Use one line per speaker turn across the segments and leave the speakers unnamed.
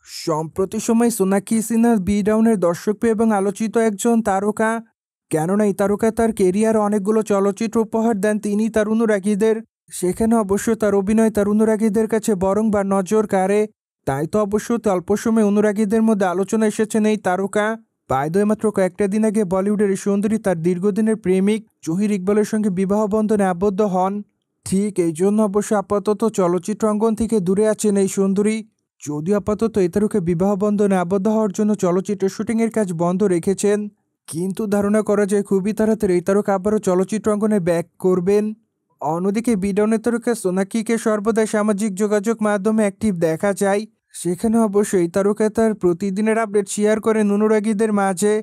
সম্প্রতি সময় সোনাক্ষী সিনহা বি ডাউনের দর্শকপ্রিয় এবং আলোচিত একজন তারকা। কেননা এই তারকা তার কেরিয়ার অনেকগুলো চলচ্চিত্র উপহার দেন তিনি তার অনুরাগীদের। সেখানে অবশ্য তার অভিনয় তার অনুরাগীদের কাছে বরংবার নজর কাড়ে। তাই তো অবশ্য অল্প সময় অনুরাগীদের মধ্যে আলোচনা এসেছেন এই তারকা। বায়দয় মাত্র কয়েকটা দিন আগে বলিউডের এই সুন্দরী তার দীর্ঘদিনের প্রেমিক জহির ইকবালের সঙ্গে বিবাহ বন্ধনে আবদ্ধ হন। ঠিক এই জন্য অবশ্য আপাতত চলচ্চিত্র অঙ্গন থেকে দূরে আছেন এই সুন্দরী। যদিও আপাতত এই তারকা বিবাহ বন্ধনে আবদ্ধ হওয়ার জন্য চলচ্চিত্র শুটিংয়ের কাজ বন্ধ রেখেছেন, কিন্তু ধারণা করা যায় খুবই তাড়াতাড়ি এই তারকা আবারও চলচ্চিত্র অঙ্গনে ব্যাক করবেন। অন্যদিকে বিডনের তারকা সোনাক্ষীকে সর্বদাই সামাজিক যোগাযোগ মাধ্যমে অ্যাক্টিভ দেখা যায়। সেখানে অবশ্যই এই তারকা তার প্রতিদিনের আপডেট শেয়ার করেন অনুরাগীদের মাঝে,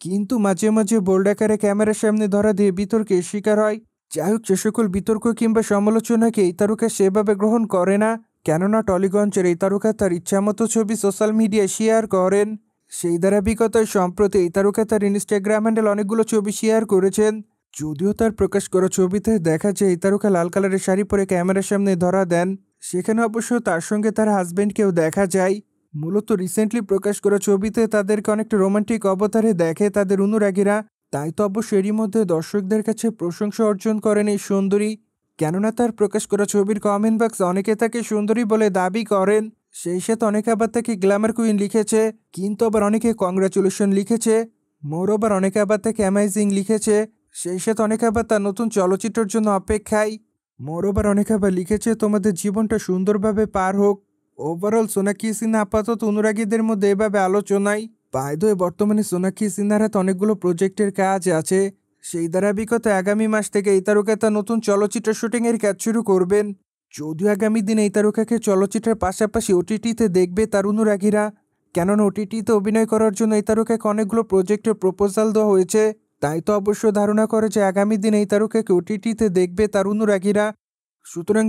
কিন্তু মাঝে মাঝে বোল্ড আকারে ক্যামেরার সামনে ধরা দিয়ে বিতর্কের শিকার হয়। যাই হোক, সে সকল বিতর্ক কিংবা সমালোচনাকে এই তারকা সেভাবে গ্রহণ করে না, কেননা টলিগঞ্জের এই তারকা তার ইচ্ছামতো ছবি সোশ্যাল মিডিয়ায় শেয়ার করেন। সেই ধারাবাহিকতায় সম্প্রতি এই তারকা তার ইনস্টাগ্রাম হ্যান্ডেল অনেকগুলো ছবি শেয়ার করেছেন। যদিও তার প্রকাশ করা ছবিতে দেখা যায় এই তারকা লাল কালারের শাড়ি পরে ক্যামেরার সামনে ধরা দেন। সেখানে অবশ্য তার সঙ্গে তার হাজবেন্ডকেও দেখা যায়। মূলত রিসেন্টলি প্রকাশ করা ছবিতে তাদেরকে অনেকটা রোমান্টিক অবতারে দেখে তাদের অনুরাগীরা। তাই তো অবশ্য এরই মধ্যে দর্শকদের কাছে প্রশংসা অর্জন করেন এই সুন্দরী। কেননা তার প্রকাশ করা ছবির কমেন্ট বক্সে অনেকে তাকে সুন্দরী বলে দাবি করেন। সেই সাথে অনেকে আবার তাকে গ্ল্যামার কুইন লিখেছে, কিন্তু আবার অনেকে কংগ্রাচুলেশন লিখেছে। মোর আবার অনেকে আবার তাকে অ্যামাইজিং লিখেছে। সেই সাথে অনেকে আবার তার নতুন চলচ্চিত্রের জন্য অপেক্ষায়। মোর আবার অনেকে আবার লিখেছে তোমাদের জীবনটা সুন্দরভাবে পার হোক। ওভারঅল সোনাক্ষী সিনহা আপাতত অনুরাগীদের মধ্যে এভাবে আলোচনায়। বাই দ্য ওয়ে, বর্তমানে সোনাক্ষী সিনহার হাতে অনেকগুলো প্রজেক্টের কাজ আছে। সেই ধারাবাহিকতায় আগামী মাস থেকে এই তারকা তার নতুন চলচ্চিত্র শুটিংয়ের কাজ শুরু করবেন। যদিও আগামী দিনে এই তারকাকে চলচ্চিত্রের পাশাপাশি ওটিটিতে দেখবে তার অনুরাগীরা, কেননা ওটিটিতে অভিনয় করার জন্য এই তারকাকে অনেকগুলো প্রজেক্টের প্রপোজাল দেওয়া হয়েছে। তাই তো অবশ্য ধারণা করে যে আগামী দিনে এই তারকাকে ওটিটিতে দেখবে তার অনুরাগীরা। সুতরাং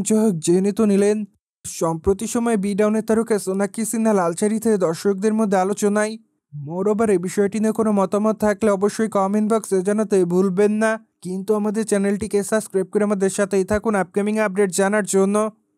জেনে তো নিলেন। সম্প্রতি সময়ে বি ডাউনের তারকা সোনাক্ষী সিনহা লালচারিতে দর্শকদের মধ্যে আলোচনায়। মোরওভার এই বিষয়টি নিয়ে কোনো মতামত থাকলে অবশ্যই কমেন্ট বক্সে জানাতে ভুলবেন না। কিন্তু আমাদের চ্যানেলটিকে সাবস্ক্রাইব করে আমাদের সাথেই থাকুন আপকামিং আপডেট জানার জন্য।